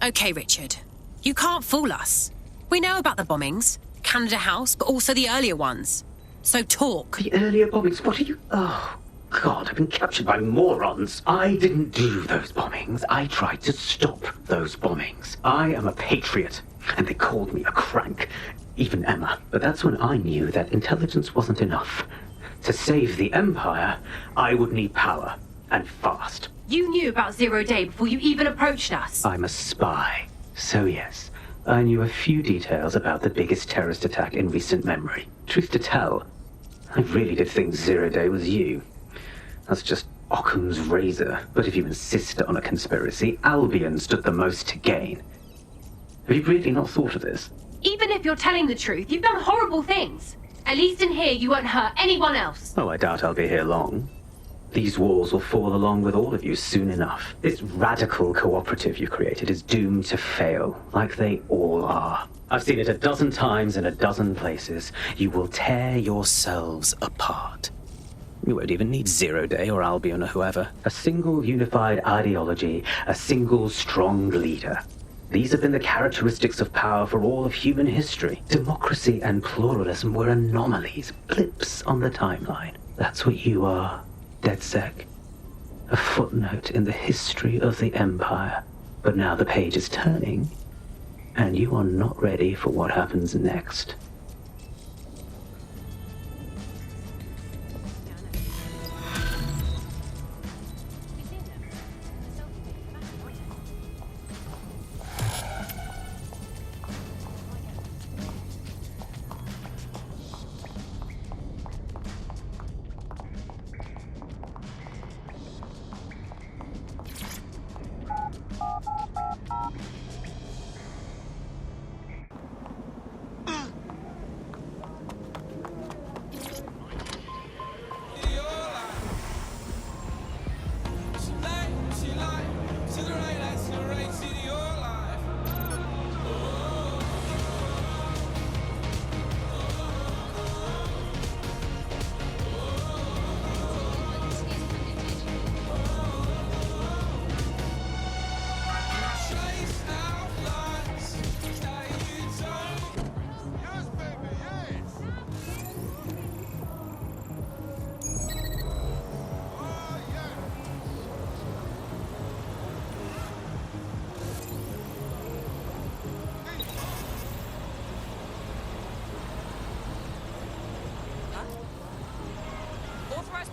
Okay, Richard. You can't fool us. We know about the bombings. Canada House, but also the earlier ones. So talk. The earlier bombings? What are you... Oh, God, I've been captured by morons. I didn't do those bombings. I tried to stop those bombings. I am a patriot, and they called me a crank. Even Emma. But that's when I knew that intelligence wasn't enough. To save the Empire, I would need power, and fast. You knew about Zero Day before you even approached us. I'm a spy. So yes, I knew a few details about the biggest terrorist attack in recent memory. Truth to tell, I really did think Zero Day was you. That's just Occam's razor. But if you insist on a conspiracy, Albion stood the most to gain. Have you really not thought of this? Even if you're telling the truth, you've done horrible things. At least in here, you won't hurt anyone else. Oh, I doubt I'll be here long. These walls will fall along with all of you soon enough. This radical cooperative you created is doomed to fail, like they all are. I've seen it a dozen times in a dozen places. You will tear yourselves apart. You won't even need Zero Day or Albion or whoever. A single unified ideology, a single strong leader. These have been the characteristics of power for all of human history. Democracy and pluralism were anomalies, blips on the timeline. That's what you are. DedSec. A footnote in the history of the Empire. But now the page is turning, and you are not ready for what happens next.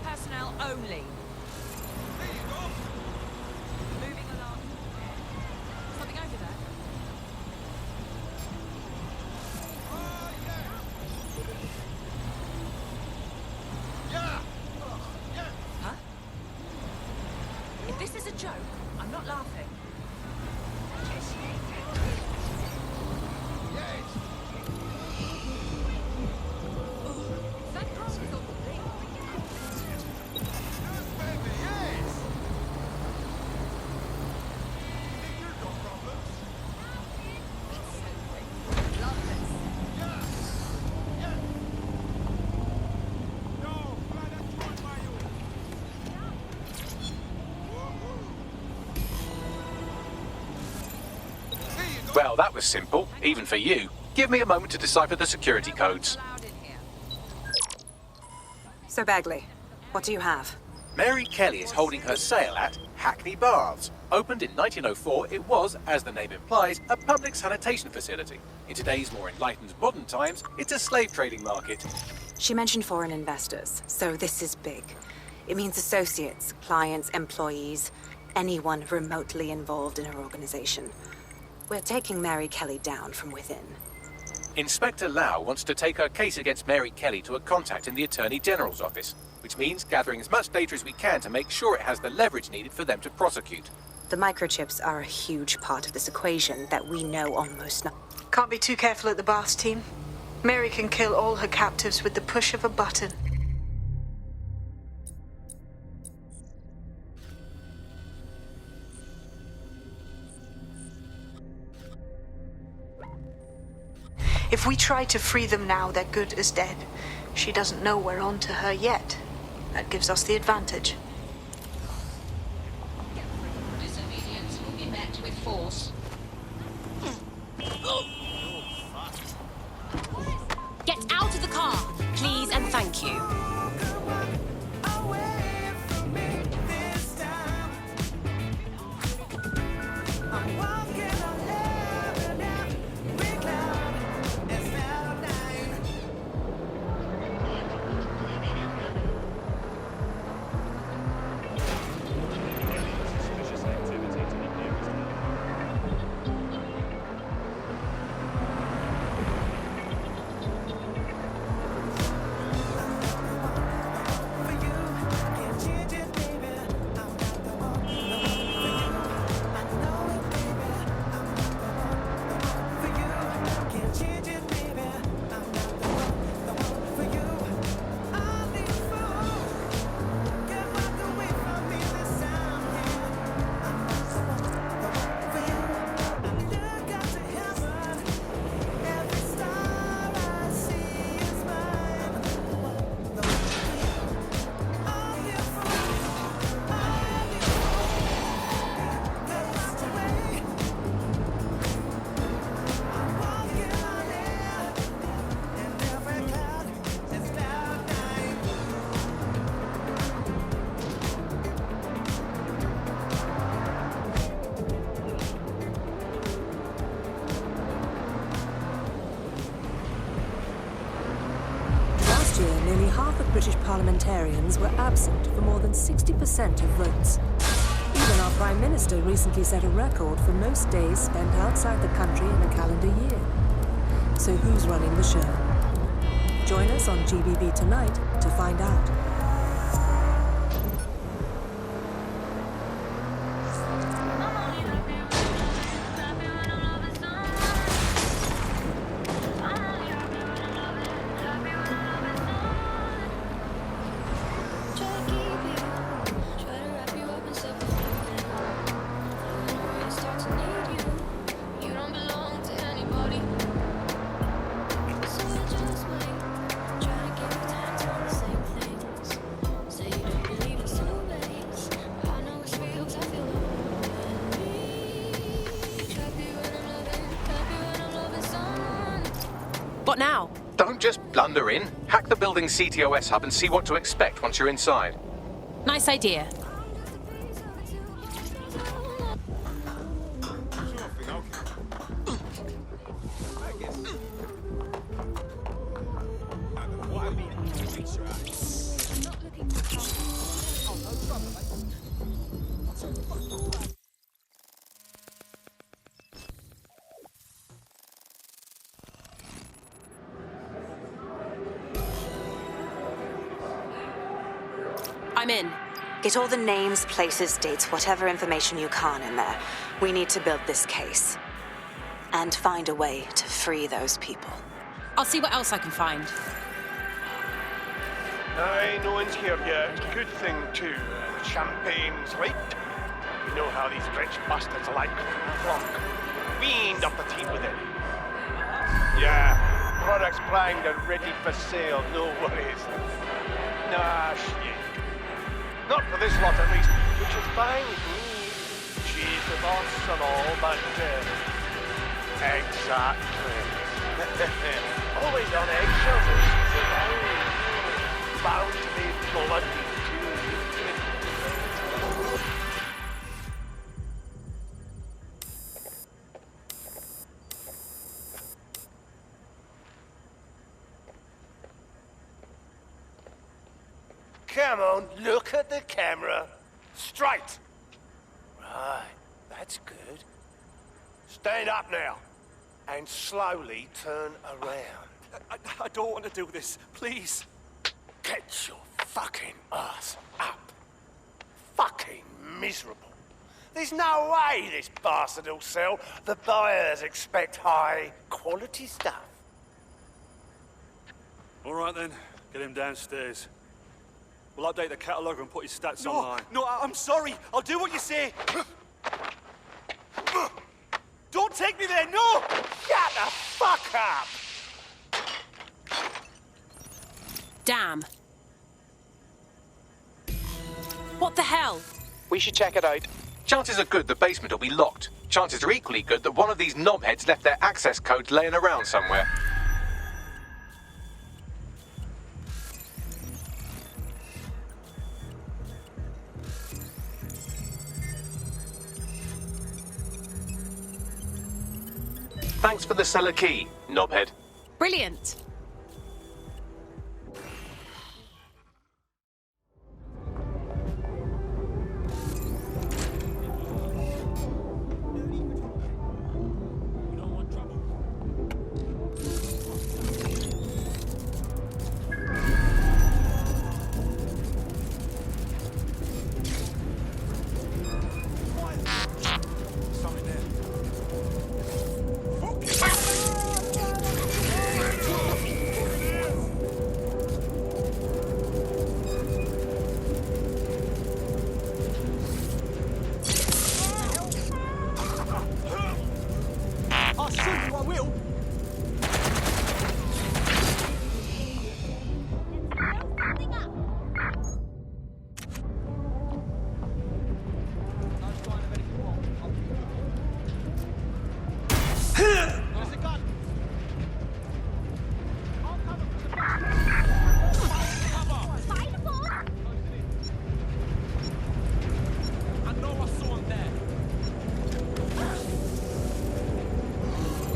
Personnel only. Moving along. Something over there? Huh? If this is a joke, I'm not laughing. Well, that was simple, even for you. Give me a moment to decipher the security codes. So Bagley, what do you have? Mary Kelly is holding her sale at Hackney Baths. Opened in 1904, it was, as the name implies, a public sanitation facility. In today's more enlightened modern times, it's a slave trading market. She mentioned foreign investors, so this is big. It means associates, clients, employees, anyone remotely involved in her organization. We're taking Mary Kelly down from within. Inspector Lau wants to take her case against Mary Kelly to a contact in the Attorney General's office, which means gathering as much data as we can to make sure it has the leverage needed for them to prosecute. The microchips are a huge part of this equation that we know almost nothing. Can't be too careful at the Baths team. Mary can kill all her captives with the push of a button. If we try to free them now, they're good as dead. She doesn't know we're on to her yet. That gives us the advantage. Disobedience will be met with force. British parliamentarians were absent for more than 60% of votes. Even our Prime Minister recently set a record for most days spent outside the country in a calendar year. So who's running the show? Join us on GBB tonight to find out. What now? Don't just blunder in. Hack the building's CTOS hub and see what to expect once you're inside. Nice idea. I'm in. Get all the names, places, dates, whatever information you can in there. We need to build this case. And find a way to free those people. I'll see what else I can find. Aye, no one's here yet. Good thing, too. Champagne's right. You know how these rich bastards like. Plonk. Weaned up the team with it. Yeah, products primed and ready for sale, no worries. Nah, shit. Not for this lot, at least, which is fine with me. She's the boss and all, but, exactly. Always on eggshells and she's around. Bound to be bloody, too. Come on, look at the camera. Straight. Right, that's good. Stand up now. And slowly turn around. I don't want to do this. Please. Get your fucking ass up. Fucking miserable. There's no way this bastard will sell. The buyers expect high quality stuff. All right then, get him downstairs. We'll update the catalogue and put his stats No, online. no, I'm sorry. I'll do what you say. Don't take me there, no! Shut the fuck up! Damn. What the hell? We should check it out. Chances are good the basement will be locked. Chances are equally good that one of these knobheads left their access codes laying around somewhere. Thanks for the cellar key, knobhead. Brilliant.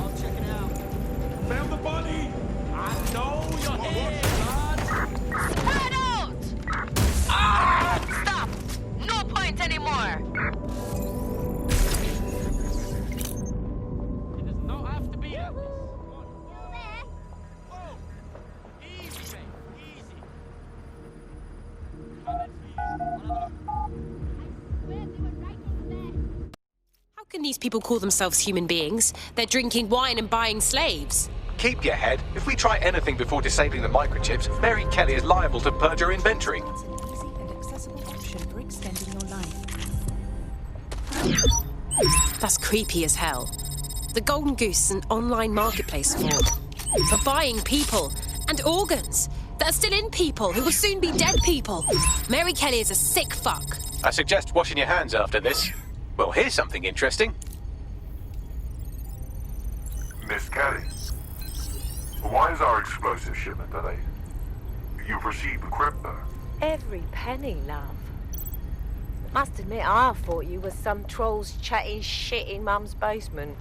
I'll check it out. can these people call themselves human beings? They're drinking wine and buying slaves. Keep your head. If we try anything before disabling the microchips, Mary Kelly is liable to purge her inventory. It's an easy and accessible option for extending your life. That's creepy as hell. The Golden Goose is an online marketplace for buying people and organs that are still in people who will soon be dead people. Mary Kelly is a sick fuck. I suggest washing your hands after this. Well, here's something interesting. Miss Kelly, why is our explosive shipment delayed? You've received the crypto. Every penny, love. Must admit, I thought you were some trolls chatting shit in Mum's basement.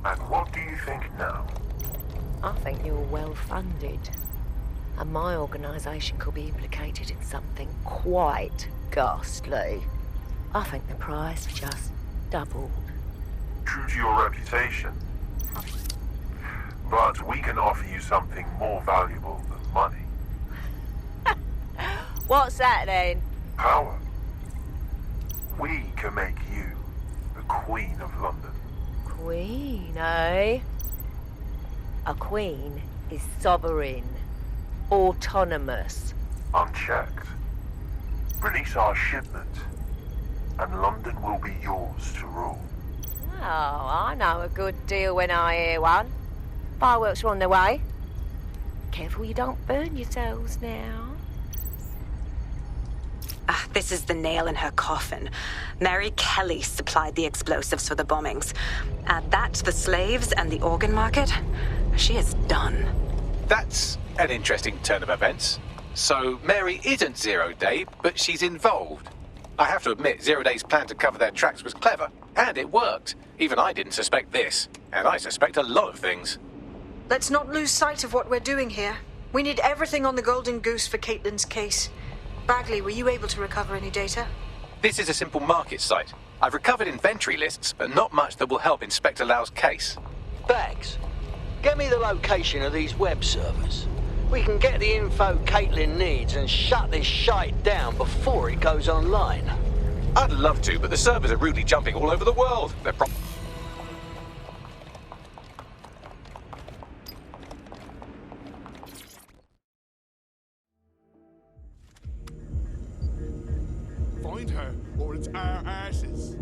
And what do you think now? I think you're well funded. And my organisation could be implicated in something quite ghastly. I think the price just doubled. True to your reputation. But we can offer you something more valuable than money. What's that then? Power. We can make you the Queen of London. Queen, eh? A queen is sovereign, autonomous. Unchecked. Release our shipment, and London will be yours to rule. Oh, I know a good deal when I hear one. Fireworks are on their way. Careful you don't burn yourselves now. Ah, this is the nail in her coffin. Mary Kelly supplied the explosives for the bombings. Add that to the slaves and the organ market, she is done. That's an interesting turn of events. So Mary isn't Zero Day, but she's involved. I have to admit, Zero Day's plan to cover their tracks was clever, and it worked. Even I didn't suspect this, and I suspect a lot of things. Let's not lose sight of what we're doing here. We need everything on the Golden Goose for Caitlin's case. Bagley, were you able to recover any data? This is a simple market site. I've recovered inventory lists, but not much that will help Inspector Lau's case. Bags, get me the location of these web servers. We can get the info Caitlin needs and shut this shite down before it goes online. I'd love to, but the servers are rudely jumping all over the world. They're Find her, or it's our asses.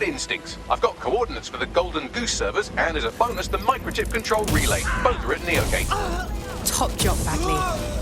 Good instincts. I've got coordinates for the Golden Goose servers, and as a bonus, the microchip control relay. Both are at Neogate. Top job, Bagley.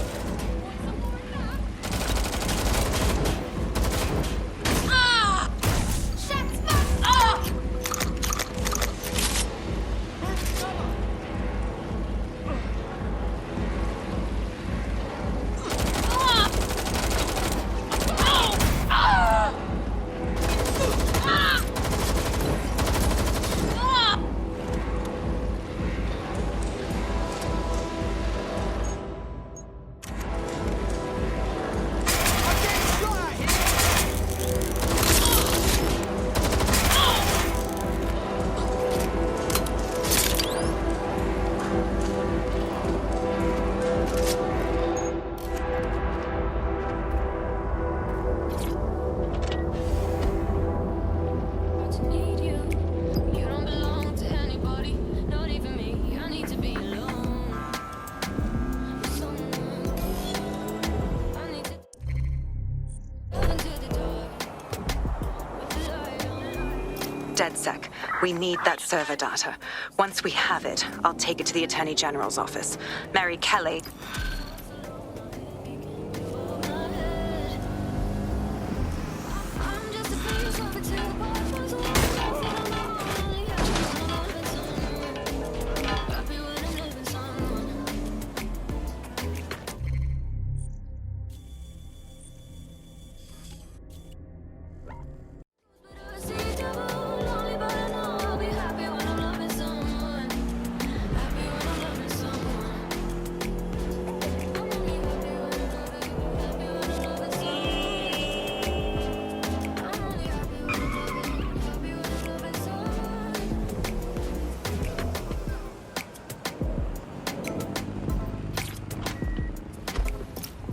DedSec, we need that server data. Once we have it, I'll take it to the Attorney General's office. Mary Kelly...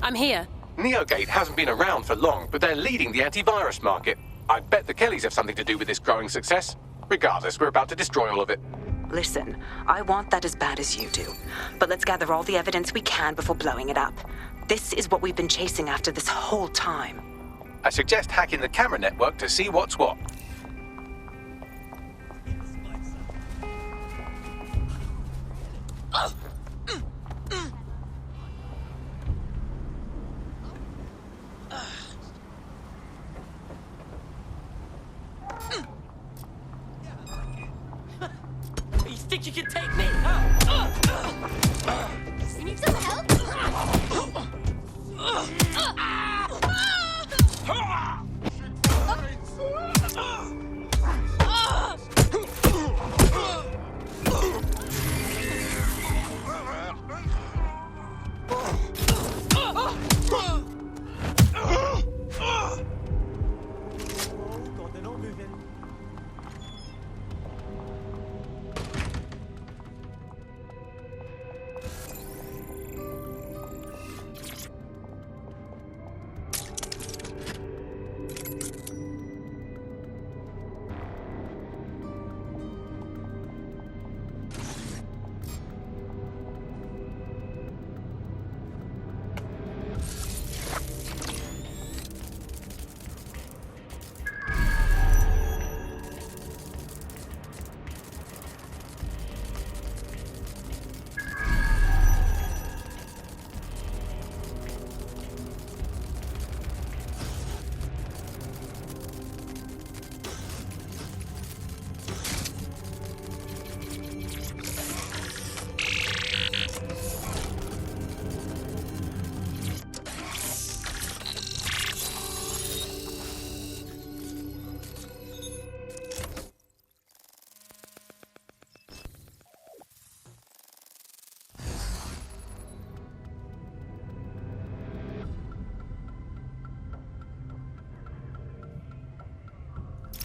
I'm here. Neogate hasn't been around for long, but they're leading the antivirus market. I bet the Kellys have something to do with this growing success. Regardless, we're about to destroy all of it. Listen, I want that as bad as you do. But let's gather all the evidence we can before blowing it up. This is what we've been chasing after this whole time. I suggest hacking the camera network to see what's what. You think you can take me? You need some help?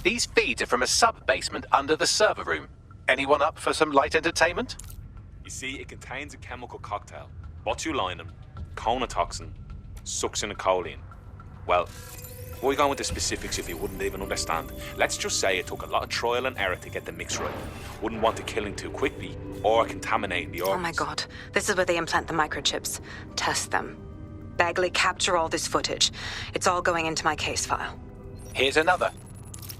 These feeds are from a sub-basement under the server room. Anyone up for some light entertainment? You see, it contains a chemical cocktail. Botulinum, conotoxin, succinylcholine. Well, why go into specifics if you wouldn't even understand? Let's just say it took a lot of trial and error to get the mix right. Wouldn't want it killing too quickly or contaminating the organs. Oh my god, this is where they implant the microchips. Test them. Bagley, capture all this footage. It's all going into my case file. Here's another.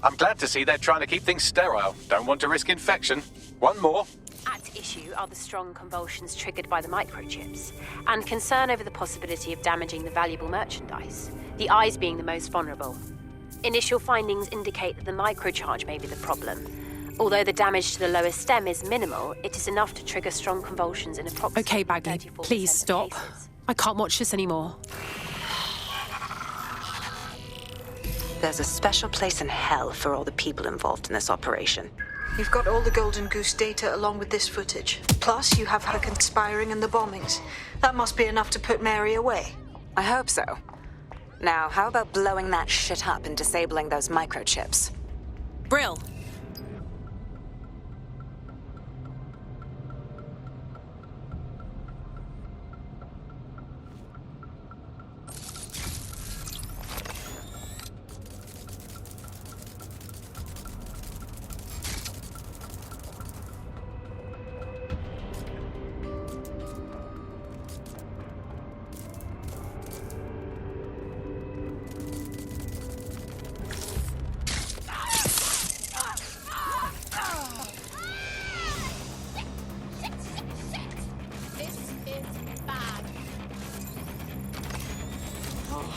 I'm glad to see they're trying to keep things sterile. Don't want to risk infection. One more. At issue are the strong convulsions triggered by the microchips, and concern over the possibility of damaging the valuable merchandise, the eyes being the most vulnerable. Initial findings indicate that the microcharge may be the problem. Although the damage to the lower stem is minimal, it is enough to trigger strong convulsions in approximately Okay, Bagley, 34% please of stop. cases. I can't watch this anymore. There's a special place in hell for all the people involved in this operation. You've got all the Golden Goose data along with this footage. Plus, you have her conspiring and the bombings. That must be enough to put Mary away. I hope so. Now, how about blowing that shit up and disabling those microchips? Brill.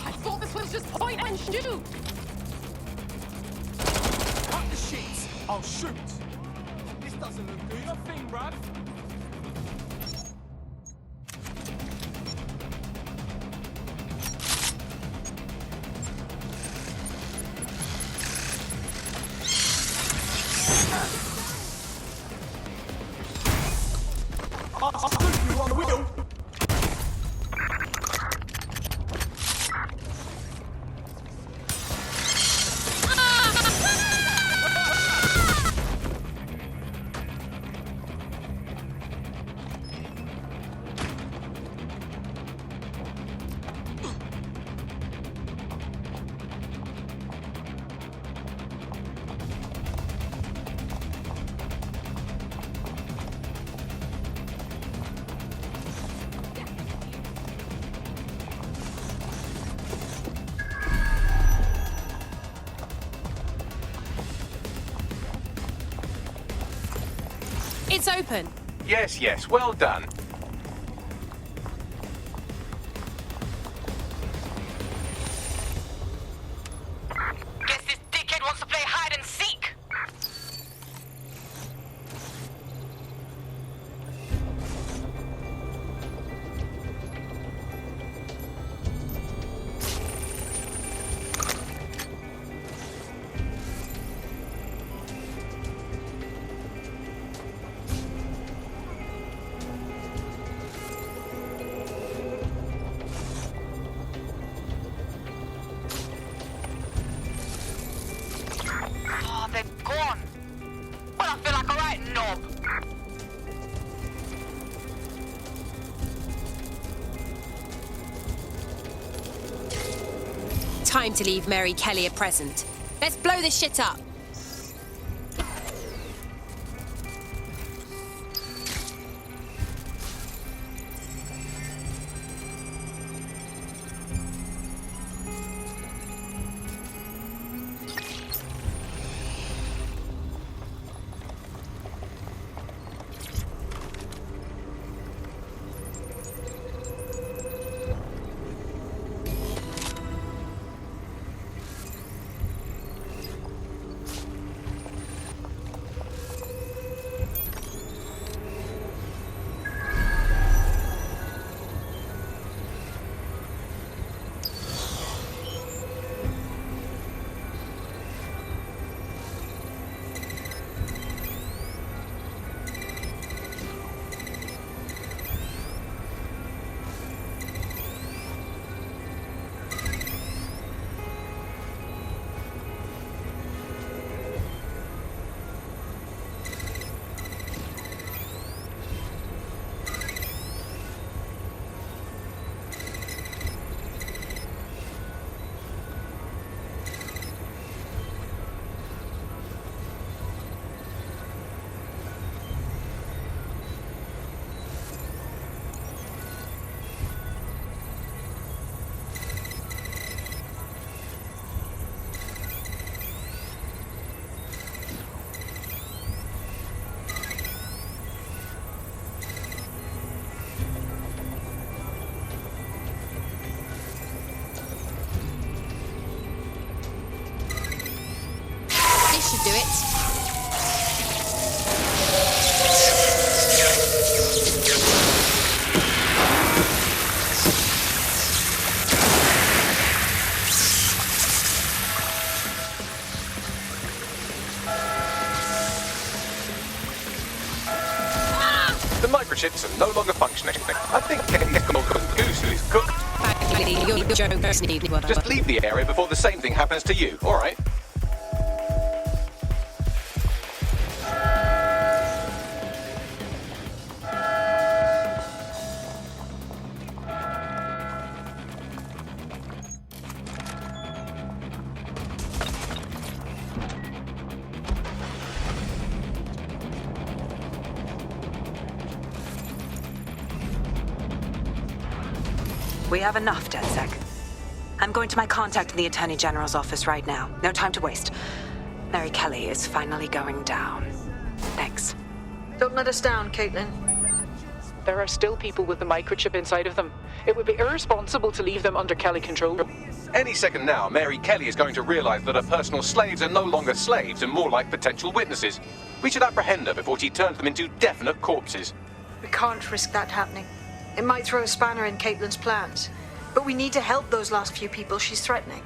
I thought this was just point and shoot! Cut the sheets. I'll shoot. This doesn't look good. A thing, bruv. I'll shoot you on the wheel. It's open. Yes, yes, well done. Guess this dickhead wants to play hide and seek! Oh, they're gone. Well, I feel like a right knob. Time to leave Mary Kelly a present. Let's blow this shit up. This should do it. The microchips are no longer functioning. I think Kenny's Golden Goose is cooked. Just leave the area before the same thing happens to you, alright? We have enough, DedSec. I'm going to my contact in the Attorney General's office right now. No time to waste. Mary Kelly is finally going down. Thanks. Don't let us down, Caitlin. There are still people with the microchip inside of them. It would be irresponsible to leave them under Kelly control. Any second now, Mary Kelly is going to realize that her personal slaves are no longer slaves and more like potential witnesses. We should apprehend her before she turns them into definite corpses. We can't risk that happening. It might throw a spanner in Caitlin's plans. But we need to help those last few people she's threatening.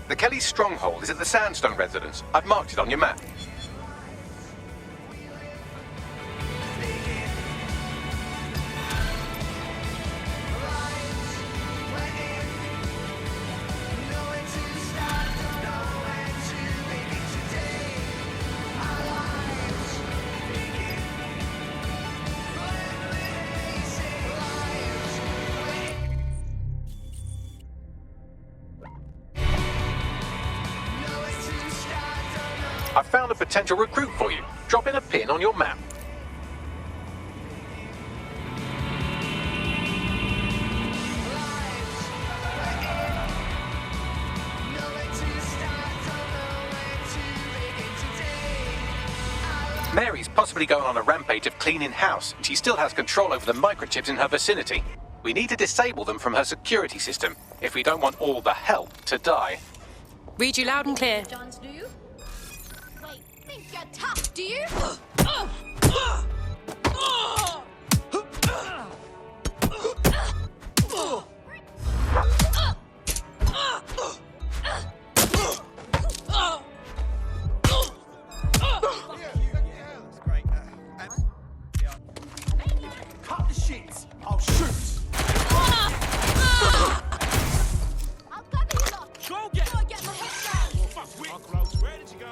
The Kelly stronghold is at the Sandstone residence. I've marked it on your map. I found a potential recruit for you. Drop in a pin on your map. Mary's possibly going on a rampage of cleaning house, and she still has control over the microchips in her vicinity. We need to disable them from her security system if we don't want all the help to die. Read you loud and clear. Johns, do you? Think you're tough, do you? Cut the shit! I'll shoot! I'll cover you lot. Go get Go get my head down. Fuck, Rose, where did you go?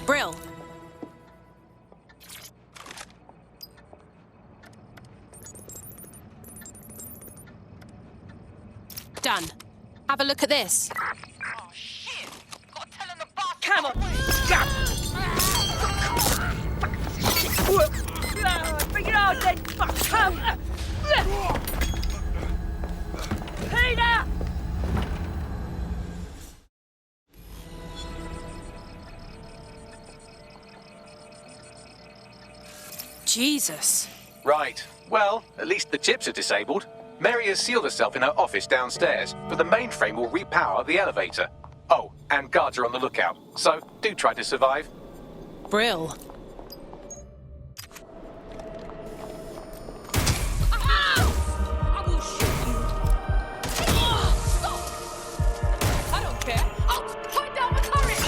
Brill. Done. Have a look at this. Oh, Come on! Bring it on then! Fuck, come! Peter! Jesus. Right. Well, at least the chips are disabled. Mary has sealed herself in her office downstairs, but the mainframe will repower the elevator. Oh, and guards are on the lookout, so do try to survive. Brill. I don't care. I'll put down the turret!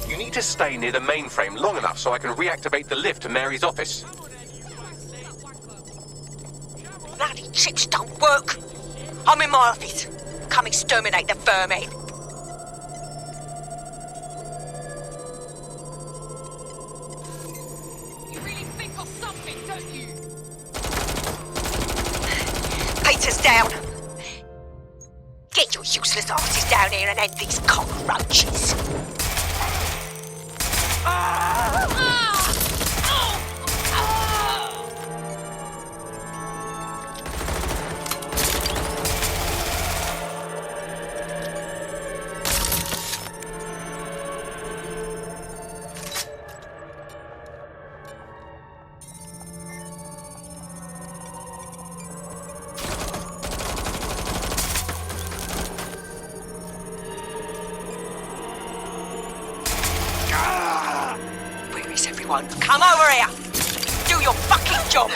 You need to stay near the mainframe long enough so I can reactivate the lift to Mary's office. Bloody chips don't work. I'm in my office. Come exterminate the vermin. You really think of something, don't you? Peter's down. Get your useless asses down here and end these cockroaches. Come over here! Do your fucking job!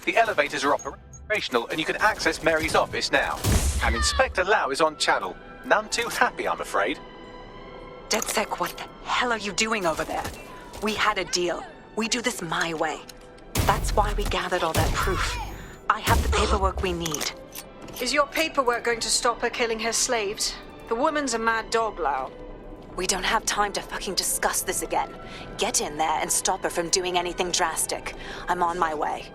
The elevators are operational and you can access Mary's office now. And Inspector Lau is on channel. None too happy, I'm afraid. DedSec, what the hell are you doing over there? We had a deal. We do this my way. That's why we gathered all that proof. I have the paperwork we need. Is your paperwork going to stop her killing her slaves? The woman's a mad dog, Lau. We don't have time to fucking discuss this again. Get in there and stop her from doing anything drastic. I'm on my way.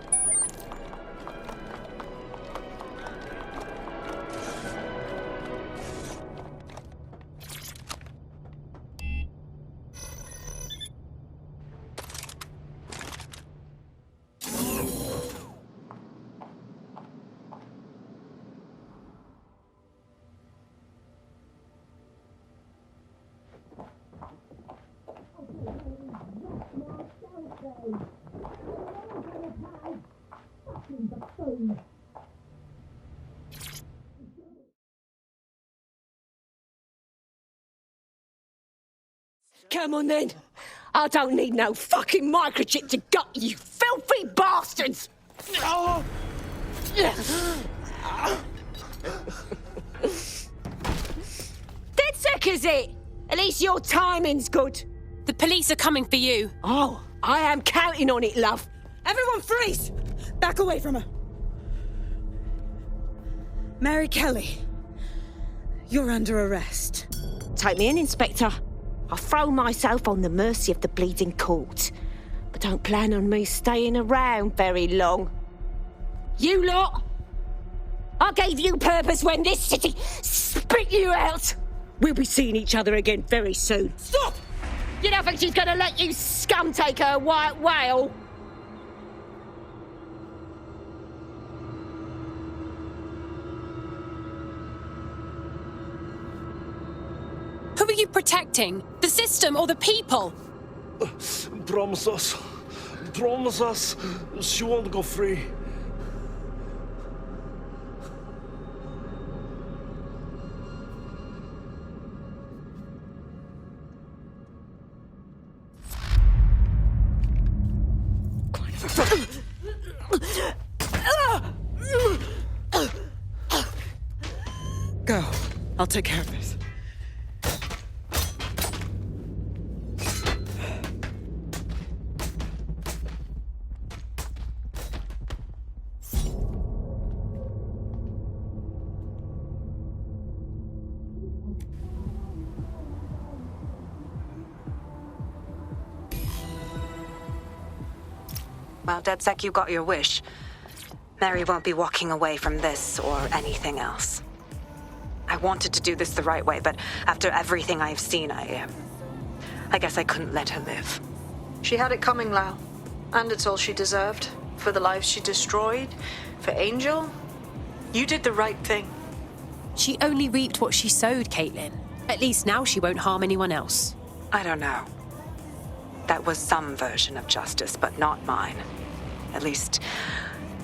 Come on then. I don't need no fucking microchip to gut you filthy bastards! DedSec, is it? At least your timing's good. The police are coming for you. Oh, I am counting on it, love. Everyone freeze! Back away from her. Mary Kelly, you're under arrest. Take me in, Inspector. I'll throw myself on the mercy of the bleeding court. But don't plan on me staying around very long. You lot! I gave you purpose when this city spit you out! We'll be seeing each other again very soon. Stop! You don't think she's gonna let you scum take her white whale? were you protecting? The system or the people? Promise us. Promise us she won't go free. Go. I'll take care of this. Well, DedSec, you got your wish. Mary won't be walking away from this or anything else. I wanted to do this the right way, but after everything I've seen, I guess I couldn't let her live. She had it coming, Lau. And it's all she deserved. For the lives she destroyed, for Angel. You did the right thing. She only reaped what she sowed, Caitlin. At least now she won't harm anyone else. I don't know. That was some version of justice, but not mine. At least,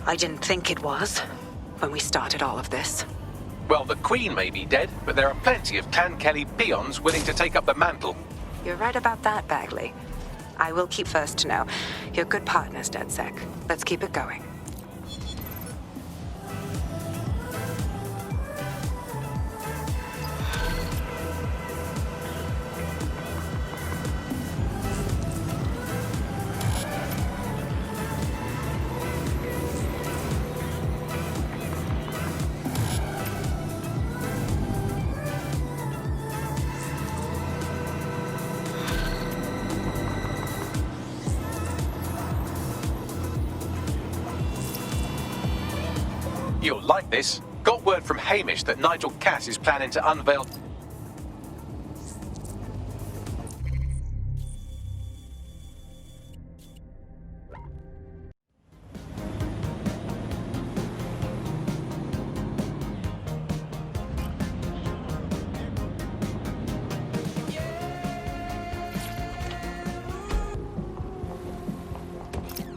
I didn't think it was when we started all of this. Well, the Queen may be dead, but there are plenty of Clan Kelly peons willing to take up the mantle. You're right about that, Bagley. I will keep first to know. You're good partners, DedSec. Let's keep it going. You'll like this. Got word from Hamish that Nigel Cass is planning to unveil...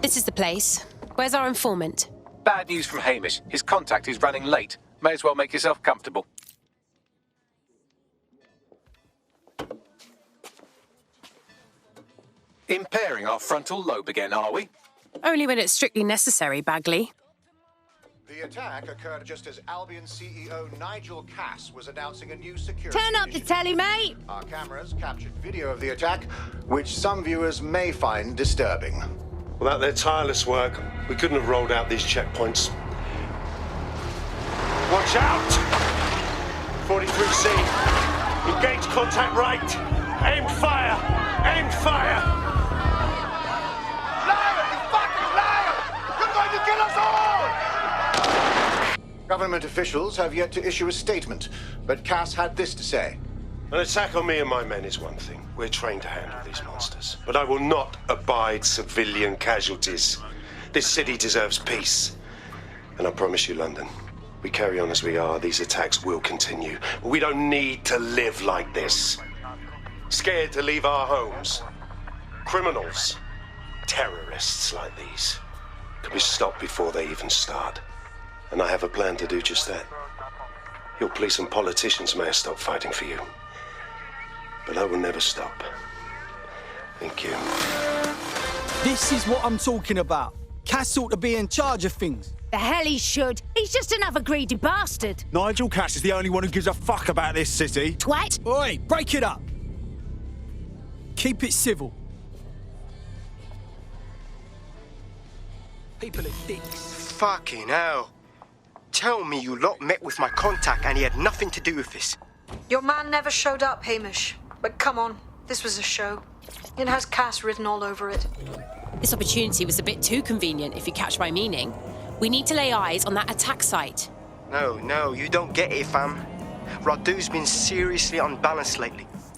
This is the place. Where's our informant? Bad news from Hamish. His contact is running late. May as well make yourself comfortable. Impairing our frontal lobe again, are we? Only when it's strictly necessary, Bagley. The attack occurred just as Albion CEO Nigel Cass was announcing a new security Turn up the telly, mate! Our cameras captured video of the attack, which some viewers may find disturbing. Without their tireless work, we couldn't have rolled out these checkpoints. Watch out! 43C. Engage contact right. Aim fire! Aim fire! Liar! You fucking liar! You're going to kill us all! Government officials have yet to issue a statement, but Cass had this to say. An attack on me and my men is one thing. We're trained to handle these monsters. But I will not abide civilian casualties. This city deserves peace. And I promise you, London, we carry on as we are, these attacks will continue. We don't need to live like this. Scared to leave our homes. Criminals, terrorists like these can be stopped before they even start. And I have a plan to do just that. Your police and politicians may have stopped fighting for you. But I will never stop. Thank you. This is what I'm talking about. Cass ought to be in charge of things. The hell he should. He's just another greedy bastard. Nigel Cass is the only one who gives a fuck about this city. Twat! Oi, break it up. Keep it civil. People are dicks. Fucking hell. Tell me you lot met with my contact and he had nothing to do with this. Your man never showed up, Hamish. But come on, this was a show. It has Cass written all over it. This opportunity was a bit too convenient, if you catch my meaning. We need to lay eyes on that attack site. No, you don't get it, fam. Radu's been seriously unbalanced lately. It's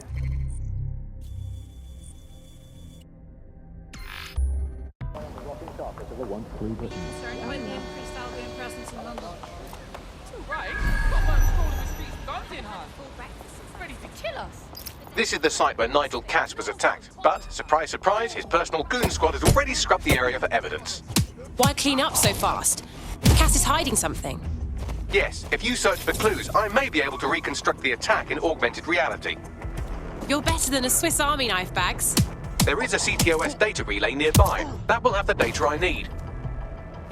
all right. Got one stroll in the streets, guns in hand. Ready to kill us. This is the site where Nigel Cass was attacked, but, surprise, surprise, his personal goon squad has already scrubbed the area for evidence. Why clean up so fast? Cass is hiding something. Yes, if you search for clues, I may be able to reconstruct the attack in augmented reality. You're better than a Swiss Army knife, Bags. There is a CTOS data relay nearby. That will have the data I need.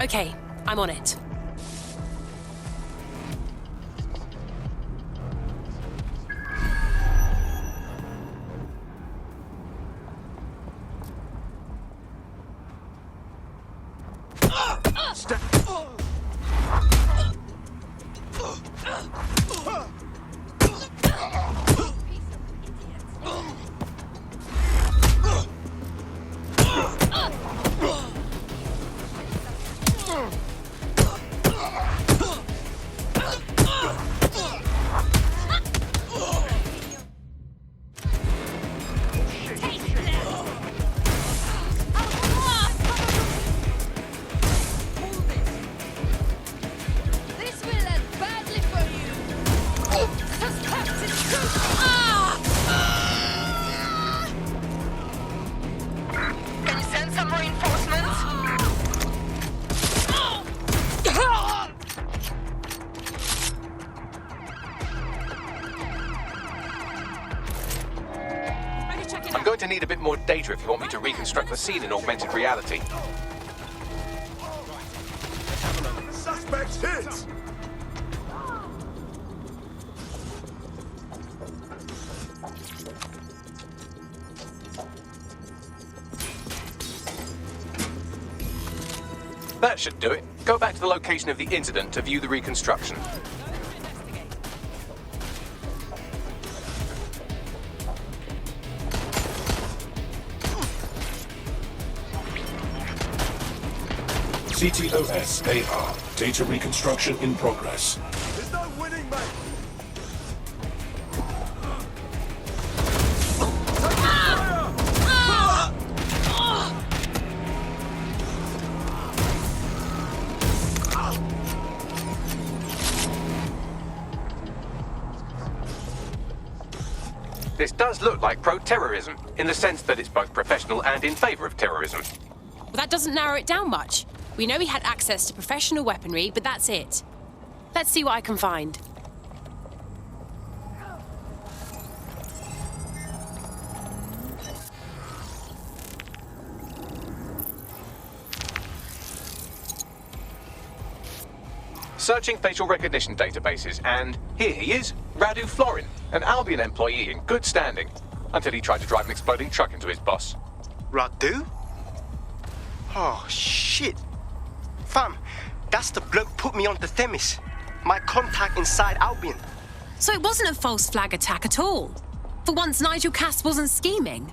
Okay, I'm on it. This will end badly for you. Suspected truth. Can you send some reinforcements? I'm going to need a bit more data if you want me to reconstruct the scene in augmented reality. Suspects hit! That should do it. Go back to the location of the incident to view the reconstruction. CTOS AR. Data reconstruction in progress. There's no winning, mate! This does look like pro-terrorism, in the sense that it's both professional and in favor of terrorism. Well, that doesn't narrow it down much. We know he had access to professional weaponry, but that's it. Let's see what I can find. Searching facial recognition databases, and here he is, Radu Florin, an Albion employee in good standing, until he tried to drive an exploding truck into his boss. Radu? Oh, shit. Fam, that's the bloke put me onto Themis. My contact inside Albion. So it wasn't a false flag attack at all. For once, Nigel Cass wasn't scheming.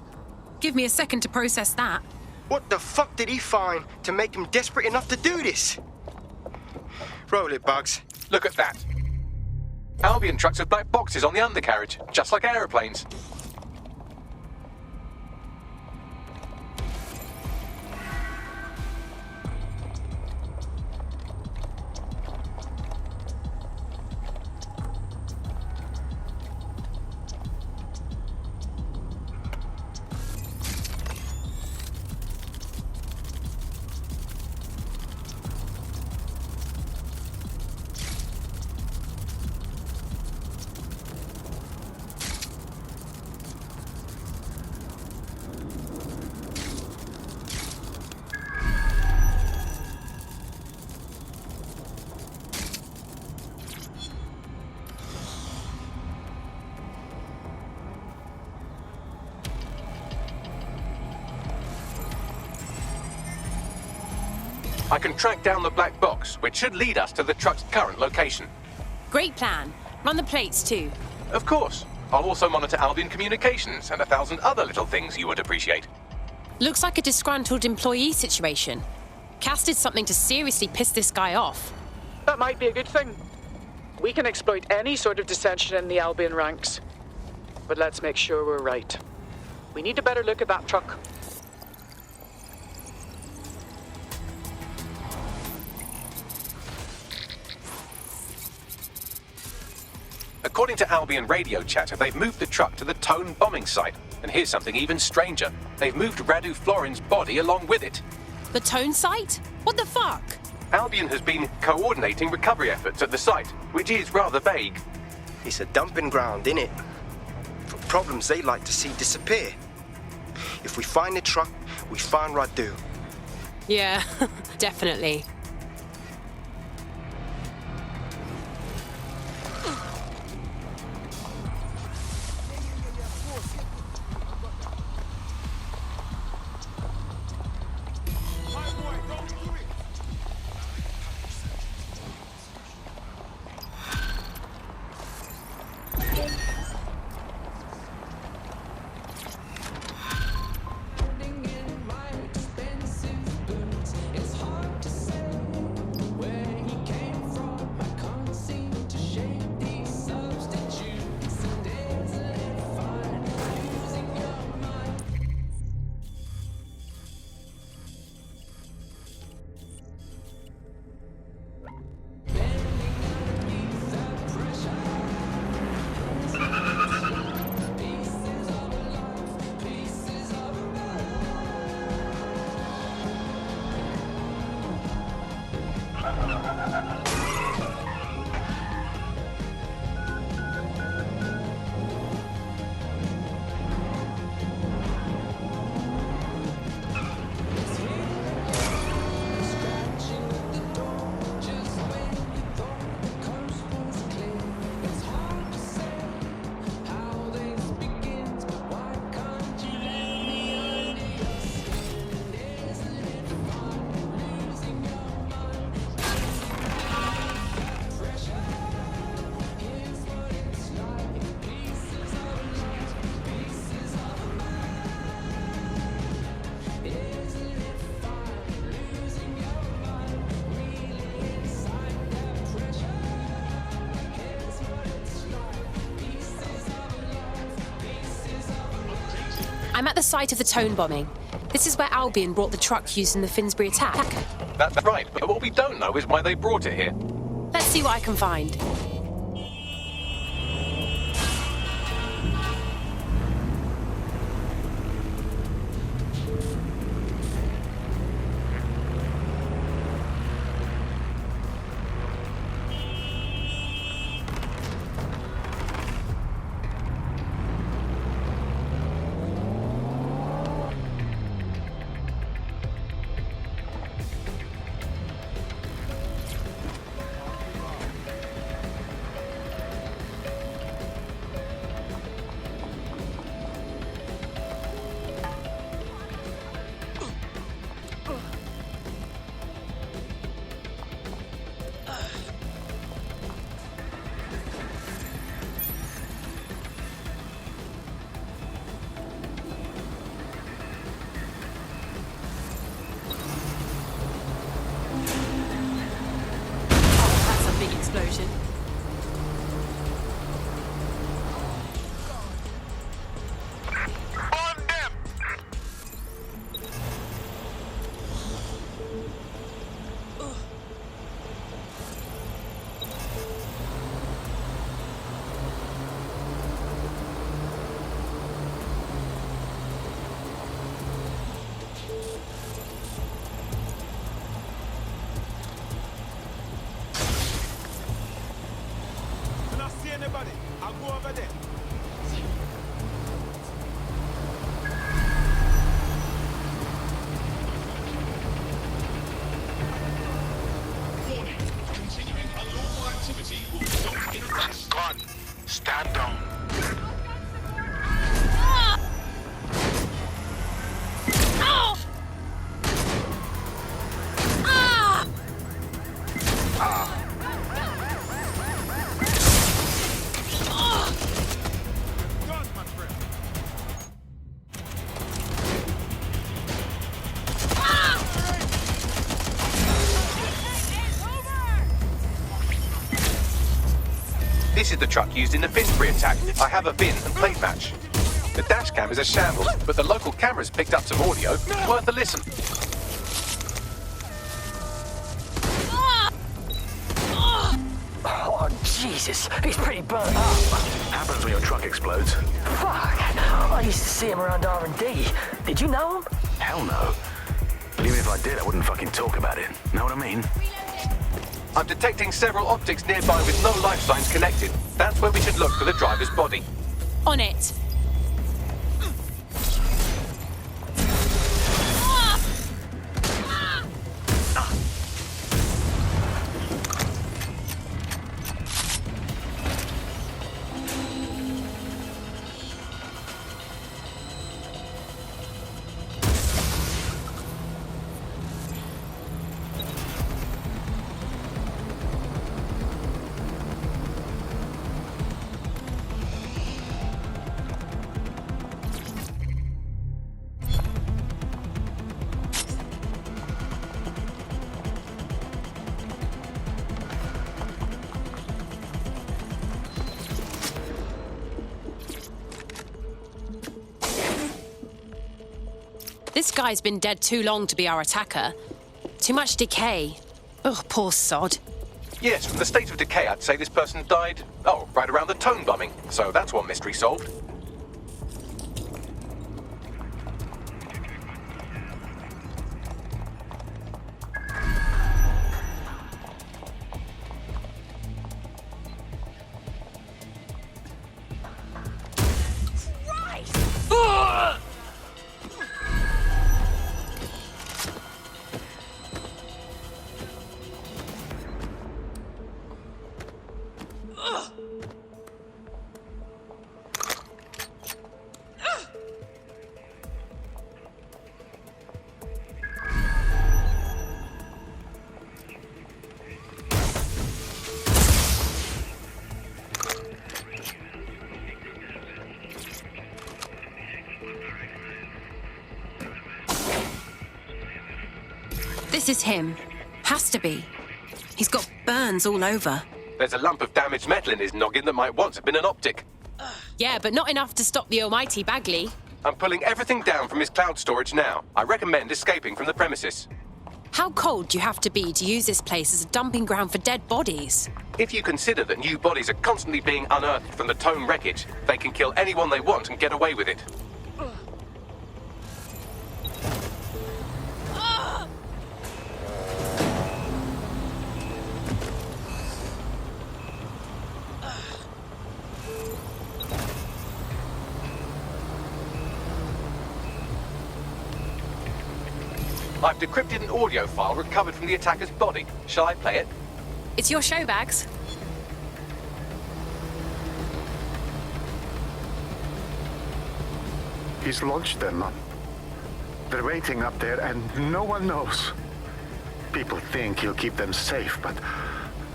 Give me a second to process that. What the fuck did he find to make him desperate enough to do this? Roll it, Bugs. Look at that. Albion trucks with black boxes on the undercarriage, just like aeroplanes. I can track down the black box, which should lead us to the truck's current location. Great plan. Run the plates too. Of course. I'll also monitor Albion communications and 1,000 other little things you would appreciate. Looks like a disgruntled employee situation. Cass did something to seriously piss this guy off. That might be a good thing. We can exploit any sort of dissension in the Albion ranks. But let's make sure we're right. We need a better look at that truck. A According to Albion radio chatter, they've moved the truck to the Tone bombing site. And here's something even stranger. They've moved Radu Florin's body along with it. The Tone site? What the fuck? Albion has been coordinating recovery efforts at the site, which is rather vague. It's a dumping ground, innit? For problems they like to see disappear. If we find the truck, we find Radu. Yeah, definitely. I'm at the site of the Tone bombing. This is where Albion brought the truck used in the Finsbury attack. That's right, but what we don't know is why they brought it here. Let's see what I can find. Explosion. Anybody, I'll go over there. Warning. Continuing unlawful activity will result in arrest. God, stand down. This is the truck used in the Finsbury attack. I have a bin and plate match. The dash cam is a shambles, but the local cameras picked up some audio. Worth a listen. Oh, Jesus, he's pretty burnt up. Happens when your truck explodes. Fuck, I used to see him around R&D. Did you know him? Hell no. But even if I did, I wouldn't fucking talk about it. Know what I mean? I'm detecting several optics nearby with no life signs connected. That's where we should look for the driver's body. On it. This guy's been dead too long to be our attacker. Too much decay. Ugh, poor sod. Yes, from the state of decay, I'd say this person died, right around the Tone bombing. So that's one mystery solved. This is him. Has to be. He's got burns all over. There's a lump of damaged metal in his noggin that might once have been an optic. Yeah, but not enough to stop the almighty Bagley. I'm pulling everything down from his cloud storage now. I recommend escaping from the premises. How cold do you have to be to use this place as a dumping ground for dead bodies? If you consider that new bodies are constantly being unearthed from the Tone wreckage, they can kill anyone they want and get away with it. I've decrypted an audio file recovered from the attacker's body. Shall I play it? It's your show, Bags. He's launched them. They're waiting up there and no one knows. People think he'll keep them safe, but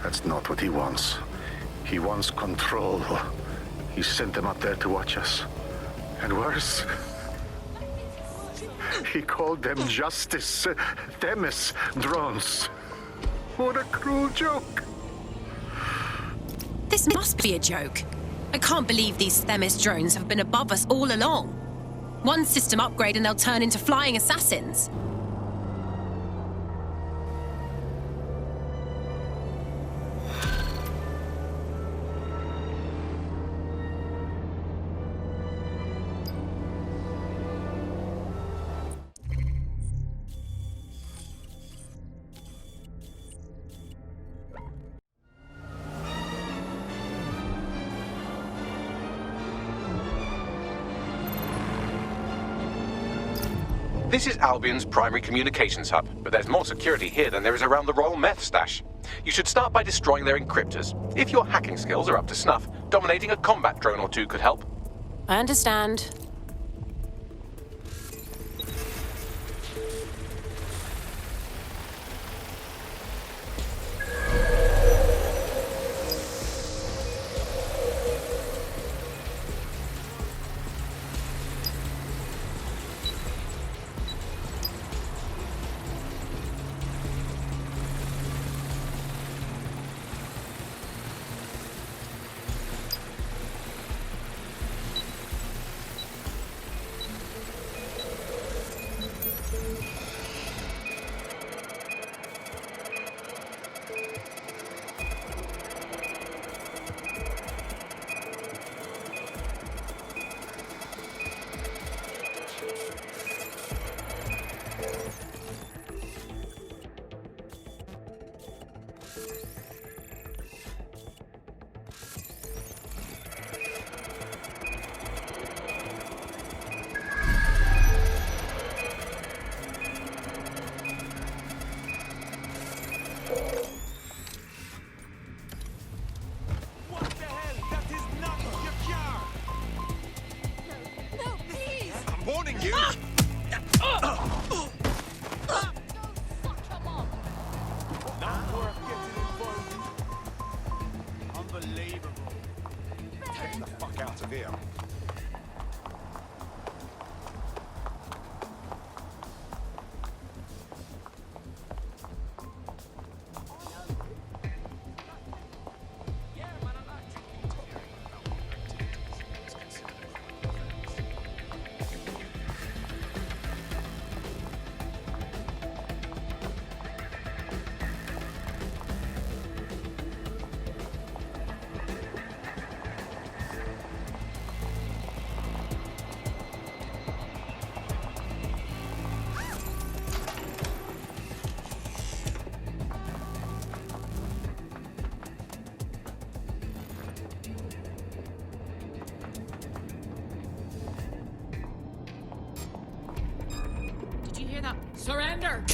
that's not what he wants. He wants control. He sent them up there to watch us. And worse, he called them Justice Themis drones. What a cruel joke. This must be a joke. I can't believe these Themis drones have been above us all along. One system upgrade and they'll turn into flying assassins. This is Albion's primary communications hub, but there's more security here than there is around the Royal Meth stash. You should start by destroying their encryptors. If your hacking skills are up to snuff, dominating a combat drone or two could help. I understand. unbelievable. Get the fuck out of here. Did you hear that? Surrender!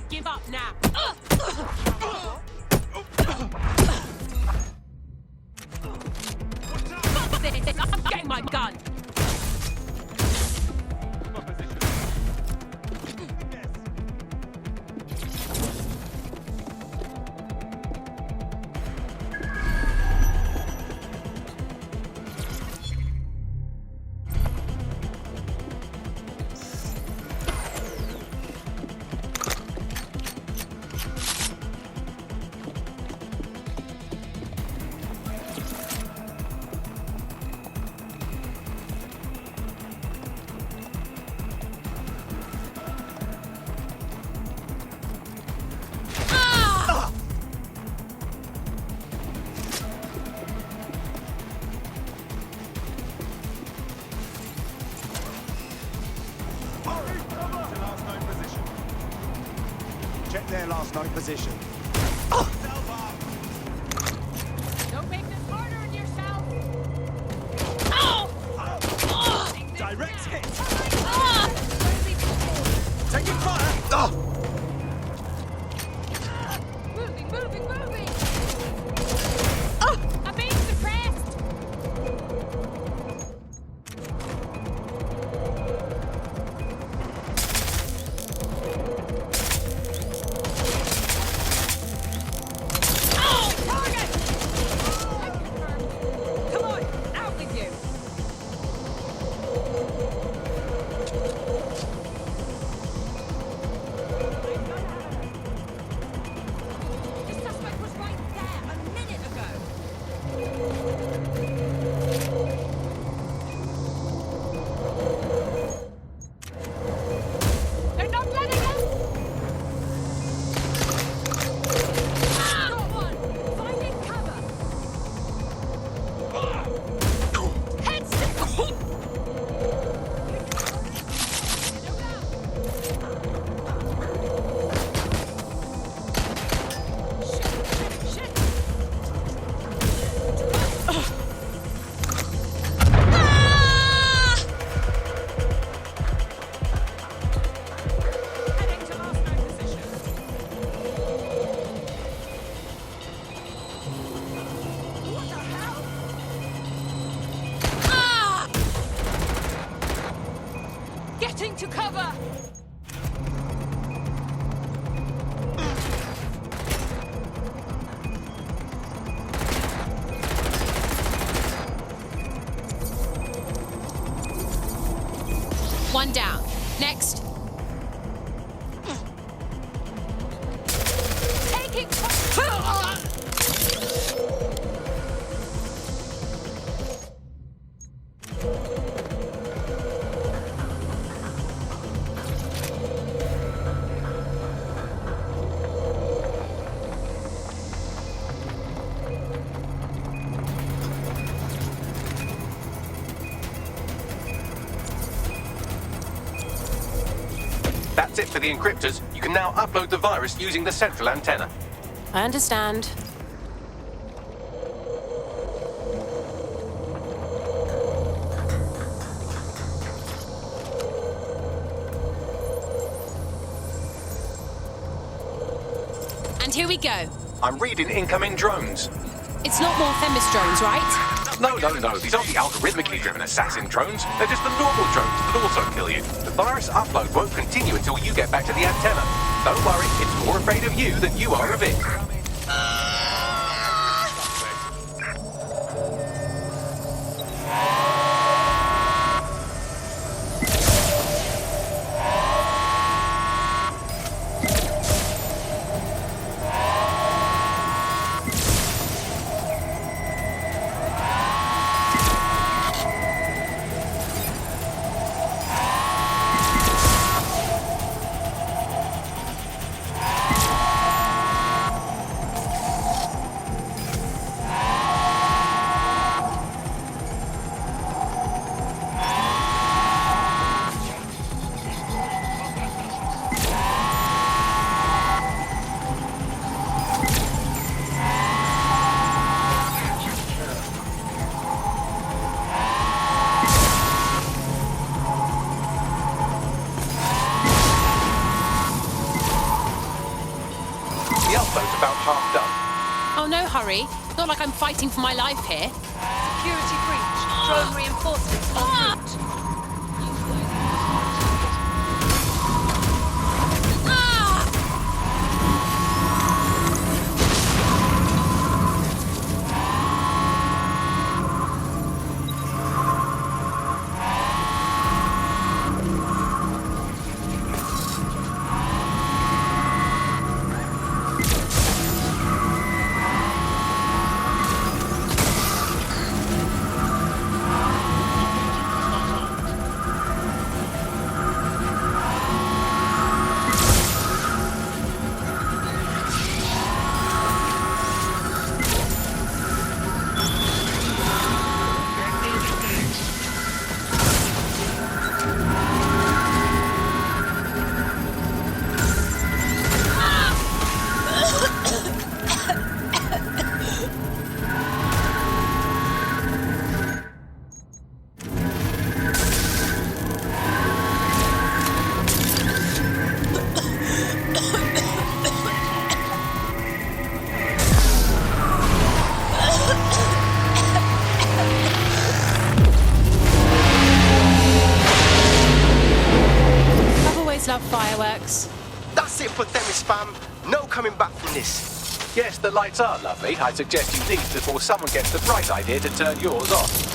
Give up now! I'm getting my gun! Check their last known position. Don't make this harder on yourself! Direct hit! Taking fire! Moving, moving, moving! I'm being suppressed! Getting to cover! One down. Next. Taking That's it for the encryptors. You can now upload the virus using the central antenna. I understand. And here we go. I'm reading incoming drones. It's not more Themis drones, right? No. These aren't the algorithmically driven assassin drones. They're just the normal drones that also kill you. The virus upload won't continue until you get back to the antenna. Don't worry, it's more afraid of you than you are of it. Oh, no hurry. Not like I'm fighting for my life here. Security breach. Drone reinforcements en route. Love fireworks. That's it for Themis, fam. No coming back from this. Yes, the lights are lovely. I suggest you leave before someone gets the bright idea to turn yours off.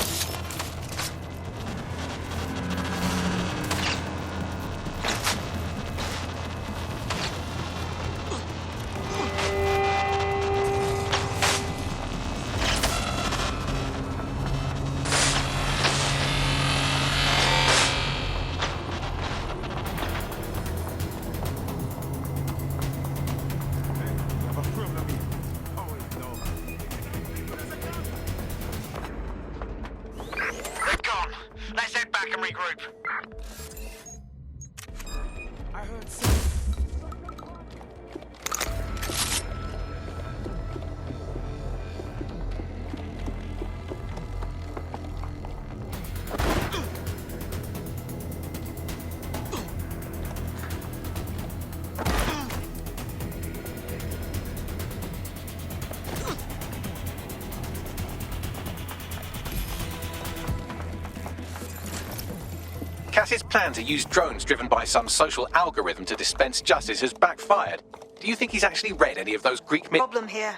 Cass's plan to use drones driven by some social algorithm to dispense justice has backfired. Do you think he's actually read any of those Greek myths? Problem here.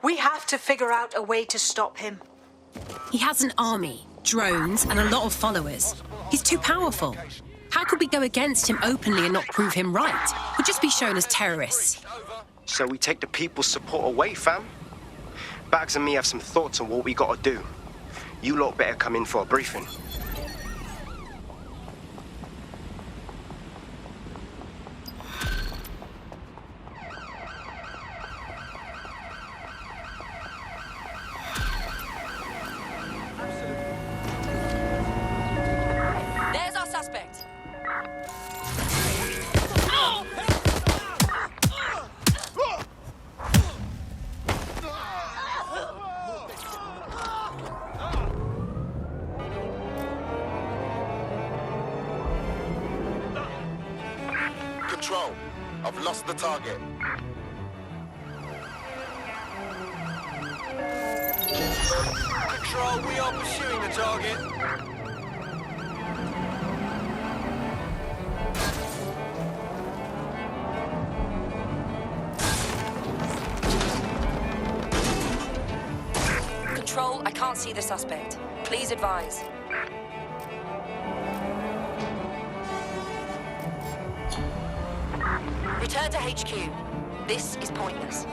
We have to figure out a way to stop him. He has an army, drones, and a lot of followers. He's too powerful. How could we go against him openly and not prove him right? We'd just be shown as terrorists. So we take the people's support away, fam? Bags and me have some thoughts on what we gotta do. You lot better come in for a briefing. There's our suspect. Control. I've lost the target. Control, we are pursuing the target. Control, I can't see the suspect. Please advise. Return to HQ. This is pointless.